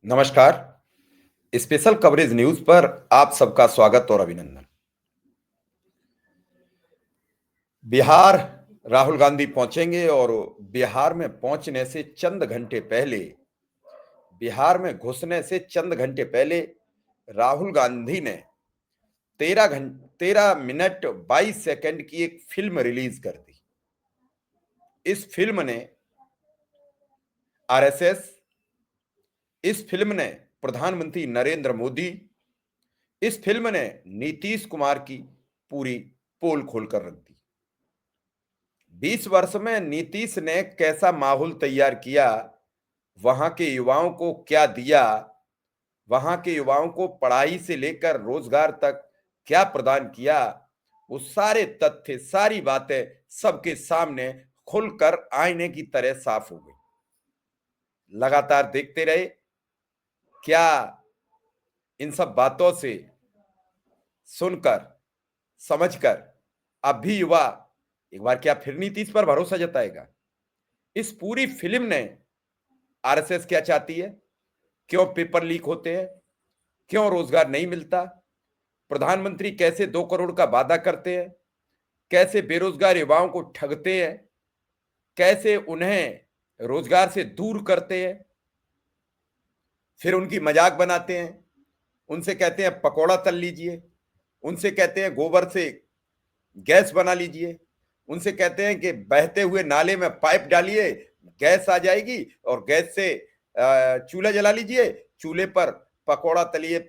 नमस्कार। Special coverage news पर आप सबका स्वागत और अभिनंदन। बिहार राहुल गांधी पहुंचेंगे और बिहार में पहुंचने से चंद घंटे पहले, बिहार में घुसने से चंद घंटे पहले राहुल गांधी ने 13 मिनट 22 सेकंड की एक फिल्म रिलीज कर दी। इस फिल्म ने आरएसएस, इस फिल्म ने प्रधानमंत्री नरेंद्र मोदी, इस फिल्म ने नीतीश कुमार की पूरी पोल खोलकर रख दी। 20 वर्ष में नीतीश ने कैसा माहौल तैयार किया, वहां के युवाओं को क्या दिया, वहां के युवाओं को पढ़ाई से लेकर रोजगार तक क्या प्रदान किया, वो सारे तथ्य, सारी बातें सबके सामने खुलकर आईने की तरह साफ हो गई। लगातार देखते रहे। क्या इन सब बातों से सुनकर, समझकर अब भी युवा एक बार क्या फिर नीतीश पर भरोसा जताएगा? इस पूरी फिल्म ने आरएसएस क्या चाहती है, क्यों पेपर लीक होते हैं, क्यों रोजगार नहीं मिलता, प्रधानमंत्री कैसे 2 करोड़ का वादा करते हैं, कैसे बेरोजगार युवाओं को ठगते हैं, कैसे उन्हें रोजगार से दूर करते हैं, फिर उनकी मजाक बनाते हैं, उनसे कहते हैं पकौड़ा तल लीजिए, उनसे कहते हैं गोबर से गैस बना लीजिए, उनसे कहते हैं कि बहते हुए नाले में पाइप डालिए, गैस आ जाएगी और गैस से चूल्हा जला लीजिए, चूल्हे पर पकौड़ा तलिए,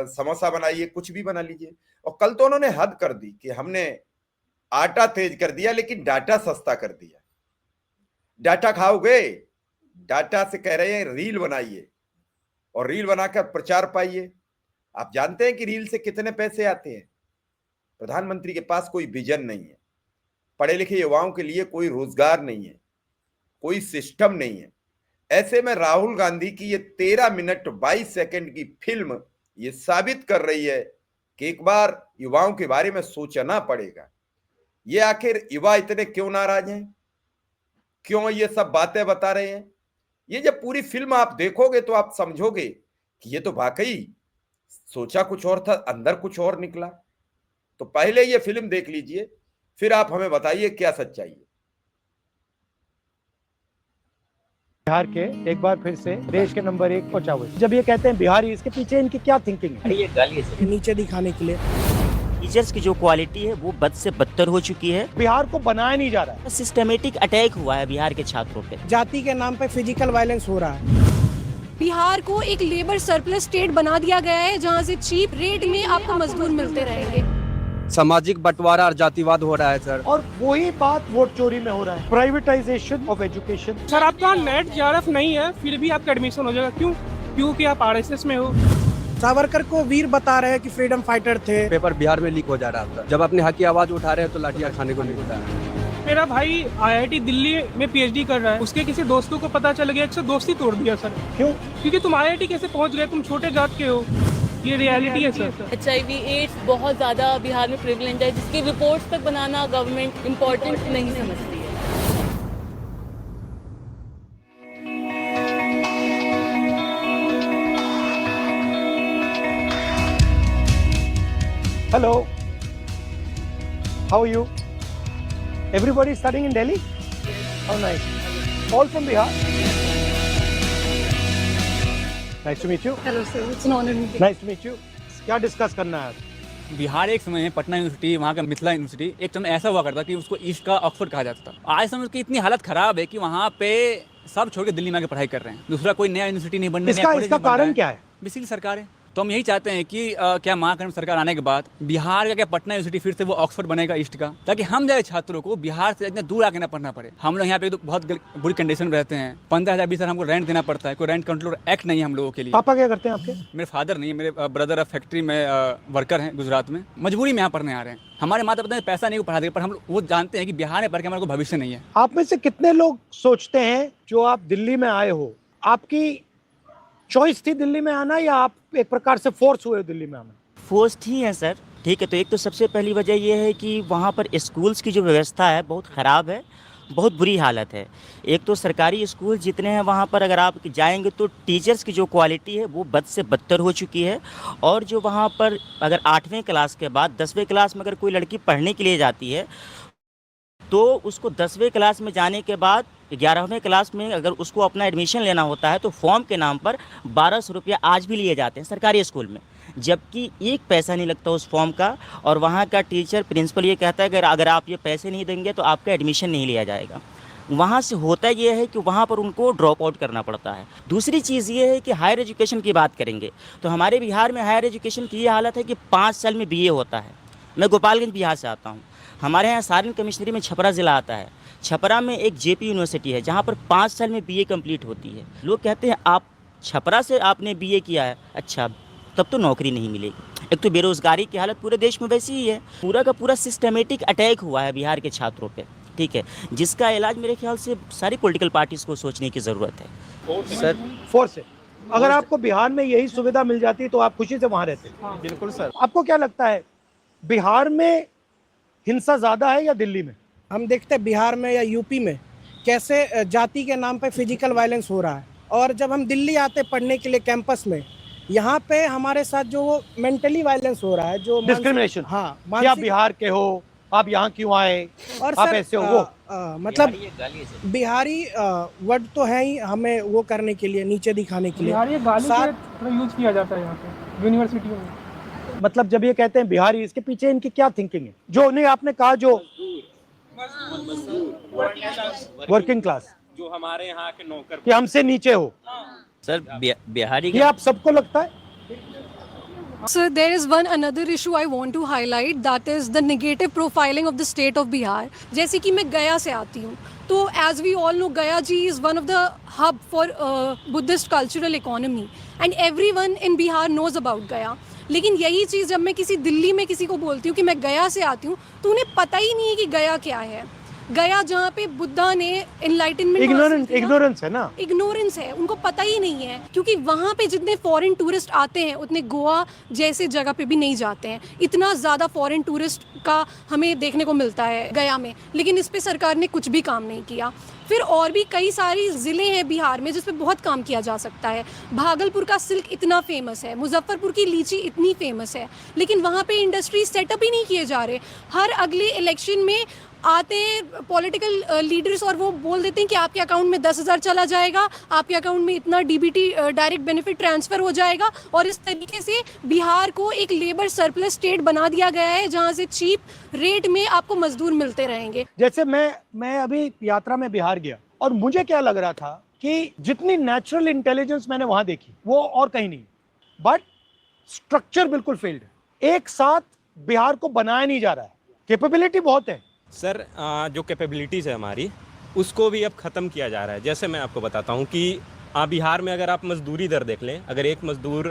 समोसा बनाइए, कुछ भी बना लीजिए। और कल तो उन्होंने हद कर दी कि हमने आटा तेज कर दिया लेकिन डाटा सस्ता कर दिया। डाटा खाओगे? डाटा से कह रहे हैं रील बनाइए और रील बनाकर प्रचार पाइए। आप जानते हैं कि रील से कितने पैसे आते हैं? प्रधानमंत्री के पास कोई विजन नहीं है, पढ़े लिखे युवाओं के लिए कोई रोजगार नहीं है, कोई सिस्टम नहीं है। ऐसे में राहुल गांधी की ये 13 मिनट 22 सेकंड की फिल्म ये साबित कर रही है कि एक बार युवाओं के बारे में सोचना पड़ेगा। ये आखिर युवा इतने क्यों नाराज हैं, क्यों ये सब बातें बता रहे हैं? ये जब पूरी फिल्म आप देखोगे तो आप समझोगे कि ये तो वाकई सोचा कुछ और था, अंदर कुछ और निकला। तो पहले ये फिल्म देख लीजिए, फिर आप हमें बताइए क्या सच्चाई है। बिहार के एक बार फिर से देश के नंबर 1 पहुंचा हुआ। जब ये कहते हैं बिहारी, इसके पीछे इनकी क्या थिंकिंग है? ये गाली है नीचे दिखाने के लिए। टीचर्स की जो क्वालिटी है वो बद से बदतर हो चुकी है। बिहार को बनाया नहीं जा रहा है। सिस्टमेटिक अटैक हुआ है बिहार के छात्रों पे। जाति के नाम पे फिजिकल वायलेंस हो रहा है। बिहार को एक लेबर सरप्लस स्टेट बना दिया गया है जहां से चीप रेट में आपको मजदूर मिलते रहेंगे। सामाजिक बंटवारा और जातिवाद हो रहा है सर। और वही बात वोट चोरी में हो रहा है। Privatisation of education. सर आपका नेट जेआरएफ नहीं है फिर भी आपका एडमिशन हो जाएगा। क्यों? क्योंकि आप आरएसएस में हो। सावरकर को वीर बता रहे हैं कि फ्रीडम फाइटर थे। पेपर बिहार में लीक हो जा रहा था। जब अपने हक की आवाज उठा रहे हैं तो लाठियां खाने को मिलता है। मेरा भाई आईआईटी दिल्ली में पीएचडी कर रहा है, उसके किसी दोस्तों को पता चल गया, इससे दोस्ती तोड़ दिया सर। क्यों? क्योंकि तुम आईआईटी कैसे पहुंच गए, तुम छोटे जात के हो। ये रियलिटी है सर। HIV एड्स बहुत ज़्यादा बिहार में प्रेवलेंट है, जिसकी रिपोर्ट्स तक बनाना गवर्नमेंट इम्पोर्टेंट नहीं समझती है। Hello. How are you? Everybody studying in Delhi? How nice. All from Bihar. Nice to meet you. Hello sir, it's an honor meeting. Nice to meet you. क्या discuss करना है? बिहार एक समय में पटना यूनिवर्सिटी, वहाँ का मिथिला यूनिवर्सिटी, एक समय ऐसा हुआ करता कि उसको ईस्ट का ऑक्सफोर्ड कहा जाता था। आज समय उसकी इतनी हालत खराब है कि वहाँ पे सब छोड़ के दिल्ली में आके पढ़ाई कर रहे हैं। दूसरा कोई नया यूनिवर्सिटी नहीं बनने। इसका कारण क्या है? बेसिकली सरकार है। तो हम यही चाहते हैं कि क्या महाकर्म सरकार आने के बाद बिहार का क्या पटना यूनिवर्सिटी फिर से वो ऑक्सफोर्ड बनेगा ईस्ट का, ताकि हम जैसे छात्रों को बिहार से इतना दूर आके ना पढ़ना पड़े। हम लोग यहाँ पे तो बहुत बुरी कंडीशन में रहते हैं। 15,000 20,000 हमको रेंट देना पड़ता है। कोई रेंट कंट्रोल एक्ट नहीं है हम लोगों के लिए। पापा क्या करते हैं आपके? मेरे फादर नहीं है, मेरे ब्रदर फैक्ट्री में वर्कर हैं गुजरात में। मजबूरी में यहाँ पढ़ने आ रहे हैं। हमारे माता पिता ने पैसा नहीं पढ़ा देगा, पर हम वो जानते हैं कि बिहार में पढ़ के हमारे को भविष्य नहीं है। आप में से कितने लोग सोचते हैं जो आप दिल्ली में आए हो, आपकी चॉइस थी दिल्ली में आना या आप एक प्रकार से फोर्स हुए दिल्ली में आना? फोर्स्ड ही है सर। ठीक है, तो एक तो सबसे पहली वजह यह है कि वहाँ पर स्कूल्स की जो व्यवस्था है बहुत ख़राब है बहुत बुरी हालत है। एक तो सरकारी स्कूल जितने हैं वहाँ पर अगर आप जाएंगे तो टीचर्स की जो क्वालिटी है वो बद से बदतर हो चुकी है। और जो वहाँ पर अगर 8वें क्लास के बाद 10वें क्लास में अगर कोई लड़की पढ़ने के लिए जाती है तो उसको 10वें क्लास में जाने के बाद 11वें क्लास में अगर उसको अपना एडमिशन लेना होता है तो फॉर्म के नाम पर 1200 रुपया आज भी लिए जाते हैं सरकारी स्कूल में, जबकि एक पैसा नहीं लगता उस फॉर्म का। और वहाँ का टीचर प्रिंसिपल ये कहता है कि अगर आप ये पैसे नहीं देंगे तो आपका एडमिशन नहीं लिया जाएगा। वहाँ से होता ये है कि वहाँ पर उनको ड्रॉप आउट करना पड़ता है। दूसरी चीज़ ये है कि हायर एजुकेशन की बात करेंगे तो हमारे बिहार में हायर एजुकेशन की ये हालत है कि 5 साल में BA होता है। मैं गोपालगंज बिहार से आता हूँ। हमारे यहाँ सारण कमिश्नरी में छपरा ज़िला आता है। छपरा में एक JP यूनिवर्सिटी है जहाँ पर 5 साल में BA कंप्लीट होती है। लोग कहते हैं आप छपरा से आपने BA किया है, अच्छा तब तो नौकरी नहीं मिलेगी। एक तो बेरोज़गारी की हालत पूरे देश में वैसी ही है। पूरा का पूरा सिस्टमेटिक अटैक हुआ है बिहार के छात्रों पे, ठीक है, जिसका इलाज मेरे ख्याल से सारी पॉलिटिकल पार्टीज़ को सोचने की ज़रूरत है। सर फोर्स है। अगर आपको बिहार में यही सुविधा मिल जाती तो आप खुशी से वहाँ रहते। बिल्कुल सर। आपको क्या लगता है बिहार में हिंसा ज़्यादा है या दिल्ली में? हम देखते हैं बिहार में या यूपी में कैसे जाति के नाम पे फिजिकल वायलेंस हो रहा है, और जब हम दिल्ली आते पढ़ने के लिए कैंपस में, यहाँ पे हमारे साथ जो वो मेंटली वायलेंस हो रहा है, जो डिस्क्रिमिनेशन, हाँ, कि आप बिहार के हो, आप यहाँ क्यों आए, और आप सर, ऐसे हो वो मतलब बिहारी वर्ड तो है ही हमें वो करने के लिए, नीचे दिखाने के लिए। बिहार ये गाली साथ- का यूज किया जाता है यहाँ पे यूनिवर्सिटियों में। मतलब जब ये कहते हैं बिहारी, इसके पीछे इनकी क्या थिंकिंग है? जो नहीं आपने कहा जो वर्किंग क्लास, जो हमारे यहाँ के नौकर, कि हमसे नीचे हो, सर बिहारी ये आप सबको लगता है? So there is one another issue I want to highlight, that is the negative profiling of the state of Bihar. जैसे कि मैं गया से आती हूँ, तो as we all know Gaya ji is one of the hub for Buddhist cultural economy and everyone in Bihar knows about Gaya. लेकिन यही चीज़ जब मैं किसी दिल्ली में किसी को बोलती हूँ कि मैं गया से आती हूँ तो उन्हें पता ही नहीं है कि गया क्या है। गया जहाँ पे बुद्धा ने एनलाइटनमेंट, इग्नोरेंस है ना, इग्नोरेंस है, उनको पता ही नहीं है, क्योंकि वहाँ पे जितने फॉरेन टूरिस्ट आते हैं उतने गोवा जैसे जगह पे भी नहीं जाते हैं। इतना ज़्यादा फॉरेन टूरिस्ट का हमें देखने को मिलता है गया में, लेकिन इस पे सरकार ने कुछ भी काम नहीं किया। फिर और भी कई सारी ज़िले हैं बिहार में जिस पे बहुत काम किया जा सकता है। भागलपुर का सिल्क इतना फेमस है, मुजफ्फरपुर की लीची इतनी फेमस है, लेकिन वहाँ पे इंडस्ट्री सेटअप ही नहीं किए जा रहे। हर अगले इलेक्शन में आते हैं पॉलिटिकल लीडर्स और वो बोल देते हैं कि आपके अकाउंट में 10,000 चला जाएगा, आपके अकाउंट में इतना DBT डायरेक्ट बेनिफिट ट्रांसफ़र हो जाएगा, और इस तरीके से बिहार को एक लेबर सरप्लस स्टेट बना दिया गया है जहां से चीप रेट में आपको मजदूर मिलते रहेंगे। जैसे मैं अभी यात्रा में बिहार गया और मुझे क्या लग रहा था कि जितनी नेचुरल इंटेलिजेंस मैंने वहां देखी वो और कहीं नहीं, बट स्ट्रक्चर बिल्कुल फेल्ड है। एक साथ बिहार को बनाया नहीं जा रहा है। कैपेबिलिटी बहुत है सर, जो कैपेबिलिटीज़ है हमारी उसको भी अब ख़त्म किया जा रहा है। जैसे मैं आपको बताता हूँ कि बिहार में अगर आप मजदूरी दर देख लें, अगर एक मजदूर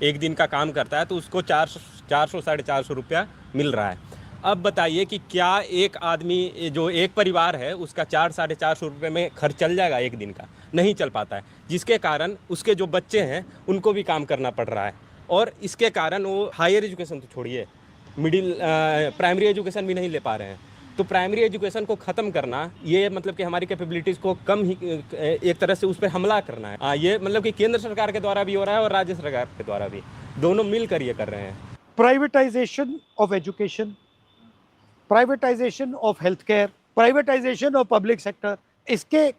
एक दिन का काम करता है तो उसको 400 साढ़े 400 रुपया मिल रहा है। अब बताइए कि क्या एक आदमी, जो एक परिवार है, उसका 400 साढ़े 400 रुपये में खर्च चल जाएगा एक दिन का? नहीं चल पाता है, जिसके कारण उसके जो बच्चे हैं उनको भी काम करना पड़ रहा है, और इसके कारण वो हायर एजुकेशन तो छोड़िए, प्राइमरी एजुकेशन भी नहीं ले पा रहे हैं। तो प्राइमरी एजुकेशन को ख़त्म करना, ये मतलब कि हमारी कैपेबिलिटीज़ को कम ही एक तरह से उस पर हमला करना है। ये मतलब कि केंद्र सरकार के द्वारा भी हो रहा है और राज्य सरकार के द्वारा भी, दोनों मिलकर ये कर रहे हैं। Privatisation of education, privatisation of health care, privatisation of public sector, इसके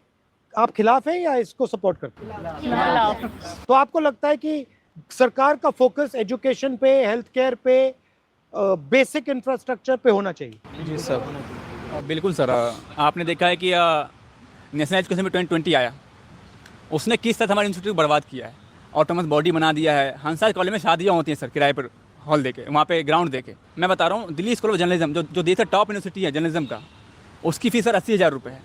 आप खिलाफ हैं या इसको सपोर्ट करते हैं? तो आपको लगता है कि सरकार का फोकस एजुकेशन पे, हेल्थ केयर पे, बेसिक इंफ्रास्ट्रक्चर पे होना चाहिए? जी सर, बिल्कुल सर। आपने देखा है कि नेशनल एजुकेशन में 2020 आया, उसने किस तरह हमारे इंस्टीट्यूट बर्बाद किया है। ऑटोनमस बॉडी बना दिया है। हंसा कॉलेज में शादियाँ होती हैं सर किराए पर, हॉल देके, वहाँ पे ग्राउंड देके। मैं बता रहा हूँ, दिल्ली स्कूल ऑफ जर्नलिज्म जो देश का टॉप यूनिवर्सिटी है जर्नलिज्म का, उसकी फीस सर 80,000 रुपये है।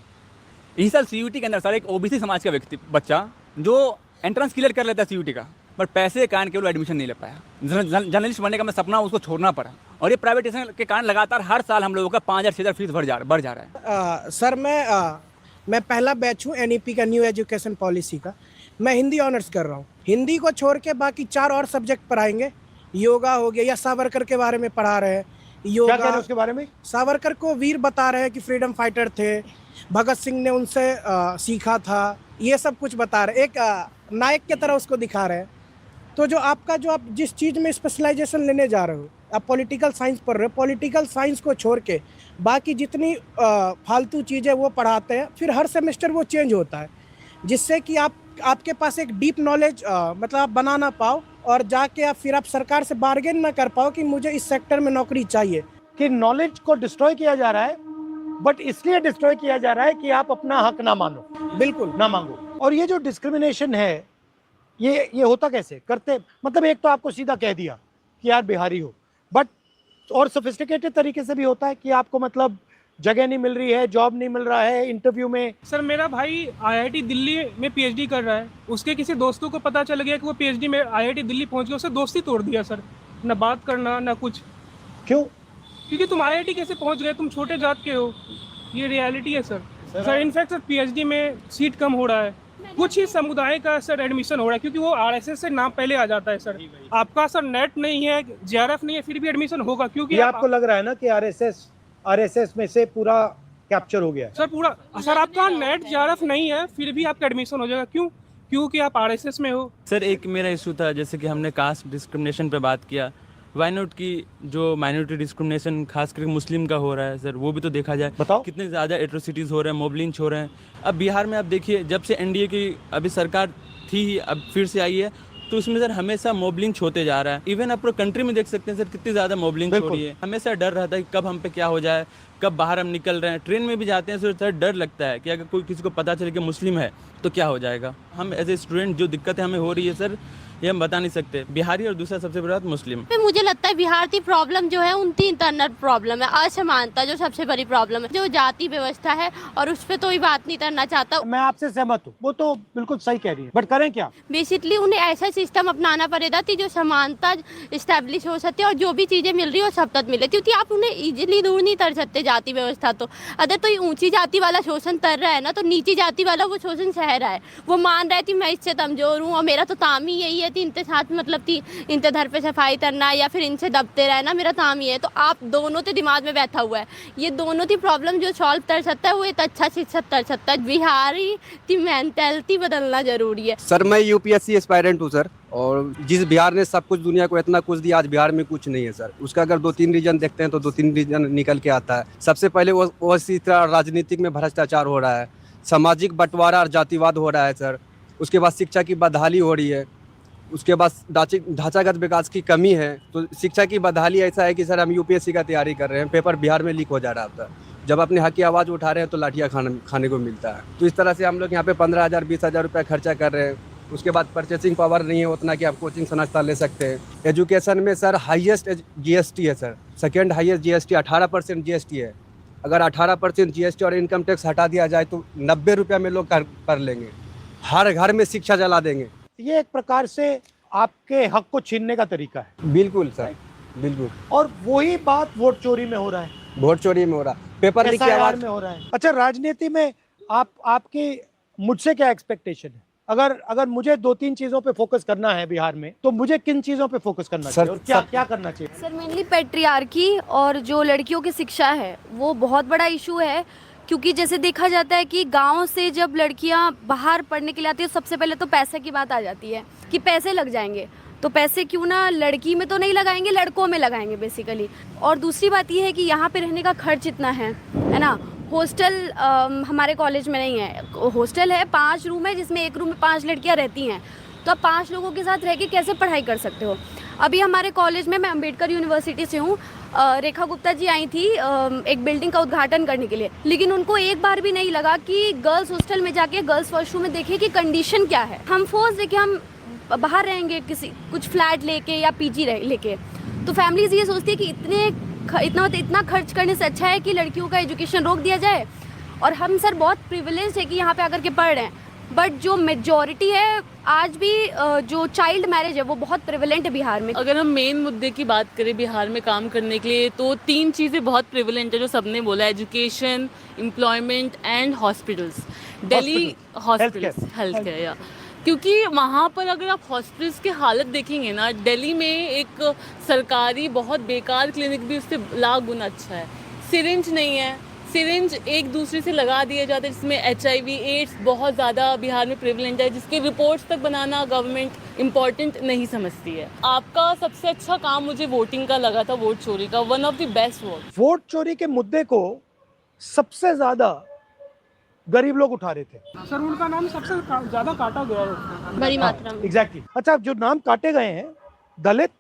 इसी साल CUT के अंदर सर एक OBC समाज का व्यक्ति बच्चा जो एंट्रेंस क्लियर कर लेता है CUT का, पर पैसे के कारण केवल एडमिशन नहीं ले पाया। जर्नलिस्ट बनने का मैं सपना उसको छोड़ना पड़ा, और ये प्राइवेटाइजेशन के कारण लगातार हर साल हम लोगों का 5,000-6,000 फीस बढ़ जा रहा है। सर मैं पहला बैच हूँ NEP का, न्यू एजुकेशन पॉलिसी का। मैं हिंदी ऑनर्स कर रहा हूँ। हिंदी को छोड़ के बाकी 4 और सब्जेक्ट पढ़ाएंगे। योगा हो गया, या सावरकर के बारे में पढ़ा रहे हैं, क्या कह रहे हैं योगा। उसके बारे में? सावरकर को वीर बता रहे हैं कि फ्रीडम फाइटर थे, भगत सिंह ने उनसे सीखा था, ये सब कुछ बता रहे, एक नायक की तरह उसको दिखा रहे हैं। तो जो आप जिस चीज़ में स्पेशलाइजेशन लेने जा रहे हो, आप पॉलिटिकल साइंस पढ़ रहे हो, पॉलिटिकल साइंस को छोड़ के बाकी जितनी फालतू चीज़ें वो पढ़ाते हैं, फिर हर सेमेस्टर वो चेंज होता है, जिससे कि आपके पास एक डीप नॉलेज मतलब आप बना ना पाओ, और जाके आप सरकार से बार्गेन ना कर पाओ कि मुझे इस सेक्टर में नौकरी चाहिए। कि नॉलेज को डिस्ट्रॉय किया जा रहा है, बट इसलिए डिस्ट्रॉय किया जा रहा है कि आप अपना हक ना मानो, बिल्कुल ना मांगो। और ये जो डिस्क्रिमिनेशन है, ये होता कैसे करते? मतलब एक तो आपको सीधा कह दिया कि यार बिहारी हो, बट और सोफिस्टिकेटेड तरीके से भी होता है कि आपको मतलब जगह नहीं मिल रही है, जॉब नहीं मिल रहा है, इंटरव्यू में। सर मेरा भाई आईआईटी दिल्ली में पीएचडी कर रहा है, उसके किसी दोस्तों को पता चल गया कि वो पीएचडी में आईआईटी दिल्ली पहुंच गया, उससे दोस्ती तोड़ दिया सर, ना बात करना ना कुछ। क्यों? क्योंकि तुम आईआईटी कैसे पहुंच गए, तुम छोटे जात के हो, ये रियलिटी है sir. Sir in fact sir PhD में सीट कम हो रहा है, कुछ ही समुदाय का सर एडमिशन हो रहा है, क्योंकि वो आरएसएस से नाम पहले आ जाता है सर। आपका सर नेट नहीं है, जेआरएफ नहीं है, फिर भी एडमिशन होगा, क्योंकि ये आपको लग रहा है ना कि आरएसएस में से पूरा कैप्चर हो गया है? सर पूरा सर आपका नेट जेआरएफ नहीं है, फिर भी आपका एडमिशन हो जाएगा। क्यों? क्योंकि आप आरएसएस में हो। सर एक मेरा इशू था, जैसे कि हमने कास्ट डिस्क्रिमिनेशन पे बात किया, वाई नॉट की जो माइनॉरिटी डिस्क्रिमिनेशन खास करके मुस्लिम का हो रहा है सर, वो भी तो देखा जाए। बताओ कितने ज़्यादा एट्रोसिटीज़ हो रहे हैं, मॉब लिंच हो रहे हैं। अब बिहार में आप देखिए, जब से एनडीए की अभी सरकार थी ही, अब फिर से आई है, तो उसमें सर हमेशा मॉब लिंच होते जा रहा है। इवन आप पूरे कंट्री में देख सकते हैं सर, कितनी ज़्यादा मॉब लिंच हो रही है। हमेशा डर रहता है कि कब हम पे क्या हो जाए, कब बाहर हम निकल रहे हैं, ट्रेन में भी जाते हैं सर डर लगता है कि अगर कोई किसी को पता चले कि मुस्लिम है तो क्या हो जाएगा। हम एज ए स्टूडेंट जो दिक्कतें हमें हो रही है सर, ये हम बता नहीं सकते। बिहारी और दूसरा सबसे बड़ा मुस्लिम। मुझे लगता है बिहार की प्रॉब्लम जो है उनकी इंटरनल प्रॉब्लम है, असमानता जो सबसे बड़ी प्रॉब्लम है, जो जाति व्यवस्था है, और उस पर तो ही बात नहीं करना चाहता। मैं आपसे सहमत हूँ, वो तो बिल्कुल सही कह रही है, बट करें क्या? बेसिकली उन्हें ऐसा सिस्टम अपनाना पड़ेगा कि जो समानता इस्टेब्लिश हो सकती है, और जो भी चीजें मिल रही है वो सब तक मिले, क्योंकि आप उन्हें इजीली दूर नहीं कर सकते जाति व्यवस्था। तो अगर तो ऊंची जाति वाला शोषण कर रहा है ना, तो नीची जाति वाला वो शोषण सह रहा है। वो मान रहा है कि मैं इससे कमजोर हूँ और मेरा तो काम ही यही है कि इनके साथ मतलब कि इनके घर पे सफाई करना या फिर इनसे दबते रहना, मेरा काम ये है। तो आप दोनों के दिमाग में बैठा हुआ है, ये दोनों की प्रॉब्लम जो सॉल्व कर सकता है वो एक अच्छा शिक्षक कर सकता है। बिहारी की मेंटालिटी बदलना जरूरी है। सर मैं यूपीएससी एस्पायरेंट हूँ सर, और जिस बिहार ने सब कुछ दुनिया को इतना कुछ दिया, आज बिहार में कुछ नहीं है सर। उसका अगर 2-3 रीजन देखते हैं तो 2-3 रीजन निकल के आता है। सबसे पहले वो इसी तरह राजनीतिक में भ्रष्टाचार हो रहा है, सामाजिक बंटवारा और जातिवाद हो रहा है सर। उसके बाद शिक्षा की बदहाली हो रही है, उसके बाद ढांचागत विकास की कमी है। तो शिक्षा की बदहाली ऐसा है कि सर हम यूपीएससी का तैयारी कर रहे हैं, पेपर बिहार में लीक हो जा रहा था। जब अपने हक की आवाज़ उठा रहे हैं तो लाठियाँ खाने को मिलता है। तो इस तरह से हम लोग यहाँ पे 15,000 20,000 रुपये खर्चा कर रहे हैं। उसके बाद परचेसिंग पावर नहीं है उतना कि आप कोचिंग संस्था ले सकते हैं। एजुकेशन में सर हाईएस्ट जीएसटी है sir, second highest GST 18% GST है। अगर 18% जीएसटी और इनकम टैक्स हटा दिया जाए तो 90 रुपये में लोग कर लेंगे। हर घर में शिक्षा जला देंगे। ये एक प्रकार से आपके हक को छीनने का तरीका है। बिल्कुल सर, बिल्कुल। और वही बात वोट चोरी में हो रहा है, वोट चोरी में हो रहा है, पेपर लीक की आवाज में हो रहा है। अच्छा, राजनीति में आपकी मुझसे क्या एक्सपेक्टेशन है? अगर मुझे 2-3 चीजों पे फोकस करना है बिहार में, तो मुझे किन चीजों पे फोकस करना चाहिए और क्या करना चाहिए? सर मेनली पैट्रियार्की और जो लड़कियों की शिक्षा है वो बहुत बड़ा इशू है, क्योंकि जैसे देखा जाता है कि गांव से जब लड़कियां बाहर पढ़ने के लिए आती है, सबसे पहले तो पैसे की बात आ जाती है कि पैसे लग जाएंगे। तो पैसे क्यों ना लड़की में तो नहीं लगाएंगे, लड़कों में लगाएंगे बेसिकली। और दूसरी बात ये है कि यहाँ पे रहने का खर्च इतना है ना। हॉस्टल हमारे कॉलेज में नहीं है, हॉस्टल है 5 रूम है, जिसमें एक रूम में 5 लड़कियाँ रहती हैं। तो आप 5 लोगों के साथ रह के कैसे पढ़ाई कर सकते हो? अभी हमारे कॉलेज में, मैं अम्बेडकर यूनिवर्सिटी से हूँ, रेखा गुप्ता जी आई थी एक बिल्डिंग का उद्घाटन करने के लिए, लेकिन उनको एक बार भी नहीं लगा कि गर्ल्स हॉस्टल में जाके गर्ल्स वॉशरूम में देखे कि कंडीशन क्या है। हम फोर्स देके हम बाहर रहेंगे कुछ फ्लैट लेके या पीजी लेके, तो फैमिलीज ये सोचती है कि इतना खर्च करने से अच्छा है कि लड़कियों का एजुकेशन रोक दिया जाए। और हम सर बहुत प्रिविलेज है कि यहाँ पे आकर के पढ़ रहे हैं, बट जो मेजॉरिटी है आज भी जो चाइल्ड मैरिज है वो बहुत प्रिविलेंट है बिहार में। अगर हम मेन मुद्दे की बात करें बिहार में काम करने के लिए, तो 3 चीज़ें बहुत प्रिविलेंट है जो सबने बोला, education, employment and hospitals. Delhi hospitals, health care, या क्योंकि वहाँ पर अगर आप हॉस्पिटल्स की हालत देखेंगे ना, दिल्ली में एक सरकारी बहुत बेकार क्लिनिक भी उससे लाख गुना अच्छा है। सिरिंज नहीं है, सिरिंज एक दूसरे से लगा दिए जाते हैं, जिसमें HIV एड्स बहुत ज़्यादा बिहार में प्रेवलेंट है, जिसके रिपोर्ट्स तक बनाना गवर्नमेंट इम्पॉर्टेंट नहीं समझती है। आपका सबसे अच्छा काम मुझे वोटिंग का लगा था, वोट चोरी का, one of the best work. Vote चोरी के मुद्दे को सबसे ज्यादा गरीब लोग उठा रहे थे। सर उनका नाम सबसे ज़्यादा काटा गया है बड़ी मात्रा में। एग्जैक्टली। अच्छा, जो नाम काटे गए हैं, दलित,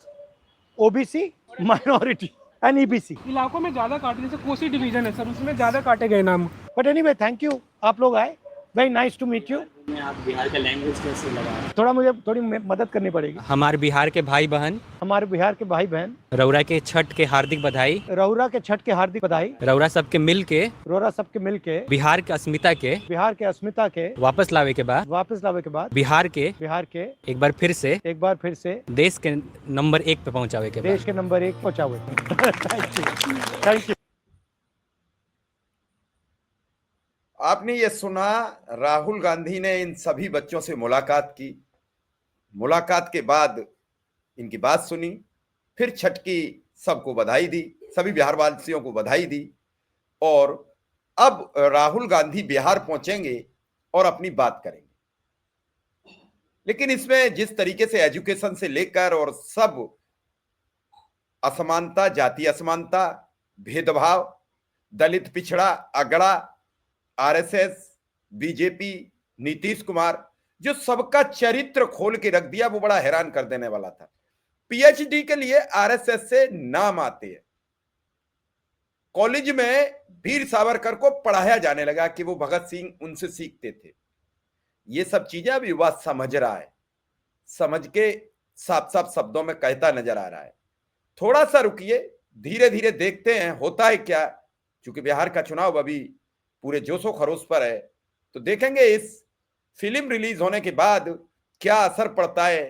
OBC, माइनॉरिटी एंड EBC इलाकों में ज़्यादा काटे, जैसे कोसी डिवीजन है सर, उसमें ज़्यादा काटे गए नाम। बट एनीवे, थैंक यू, आप लोग आए, very nice to meet you. आप बिहार का लैंग्वेज कैसे लगा? थोड़ा मुझे थोड़ी मदद करनी पड़ेगी। हमारे बिहार के भाई बहन, हमारे बिहार के भाई बहन, रौरा के छठ के हार्दिक बधाई। रौरा के छठ के हार्दिक बधाई। रौरा सबके मिल के, रौरा सबके मिल के बिहार के अस्मिता के वापस लावे के बाद बिहार के एक बार फिर से देश के नंबर 1 पे पहुंचावे के बाद। देश के नंबर 1 पहुंचावे। Thank you. आपने ये सुना, राहुल गांधी ने इन सभी बच्चों से मुलाकात की, मुलाकात के बाद इनकी बात सुनी, फिर छठ की सबको बधाई दी, सभी बिहार वासियों को बधाई दी, और अब राहुल गांधी बिहार पहुंचेंगे और अपनी बात करेंगे। लेकिन इसमें जिस तरीके से एजुकेशन से लेकर और सब असमानता, जाति असमानता, भेदभाव, दलित पिछड़ा, अगड़ा, RSS, BJP, नीतीश कुमार, जो सबका चरित्र खोल के रख दिया, वो बड़ा हैरान कर देने वाला था। PhD के लिए RSS से नाम आते हैं। कॉलेज में वीर सावरकर को पढ़ाया जाने लगा कि वो भगत सिंह उनसे सीखते थे। ये सब चीजें अब युवा समझ रहा है, समझ के साफ साफ शब्दों में कहता नजर आ रहा है। थोड़ा सा रुकिए, धीरे धीरे देखते हैं होता है क्या। क्योंकि बिहार का चुनाव अभी पूरे जोशो खरोश पर है, तो देखेंगे इस फिल्म रिलीज होने के बाद क्या असर पड़ता है,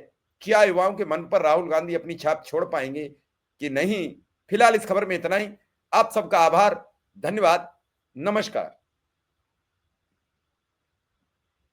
क्या युवाओं के मन पर राहुल गांधी अपनी छाप छोड़ पाएंगे कि नहीं। फिलहाल इस खबर में इतना ही। आप सबका आभार, धन्यवाद, नमस्कार।